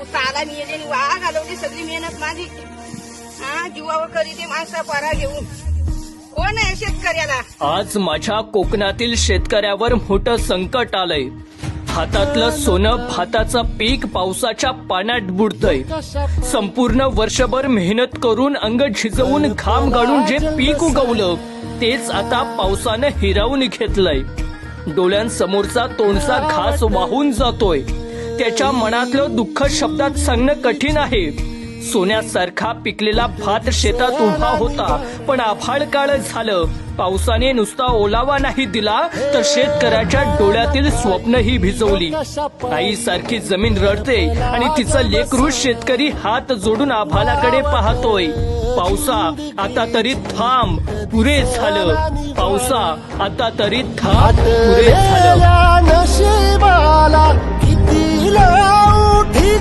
ताला नेली वाघ घालवली सगळी मेहनत माझी. जीवावर करी ते माणसा पारा घेऊन. कोण आहे शेतकऱ्याला? आज माझ्या कोकणातील शेतकऱ्यावर मोठं संकट आलंय. हातातलं सोनं भाताचं पीक पावसाच्या पाण्यात बुडतंय. संपूर्ण वर्षभर मेहनत करून अंग झिजवून घाम गाळून जे पीक उगवलं तेच आता पावसानं हिरावून घेतलंय. डोळ्यांसमोरचा तोंडचा घास वाहून जातोय. त्याच्या मनातलं दुःख शब्दात सांगणं कठीण आहे. सोन्यासारखा पिकलेला भात शेतात उभा होता, पण आभाळ काळ झालं. पावसाने नुसता ओलावा नाही दिला तर शेतकऱ्याच्या डोळ्यातील स्वप्नही भिजवली. आईसारखी जमीन रडते आणि तिचं लेकरू शेतकरी हात जोडून आभाळाकडे पाहतोय. पावसा आता तरी थांब, पुरे झालं. पावसा आता तरी थांब, पुरे झालं.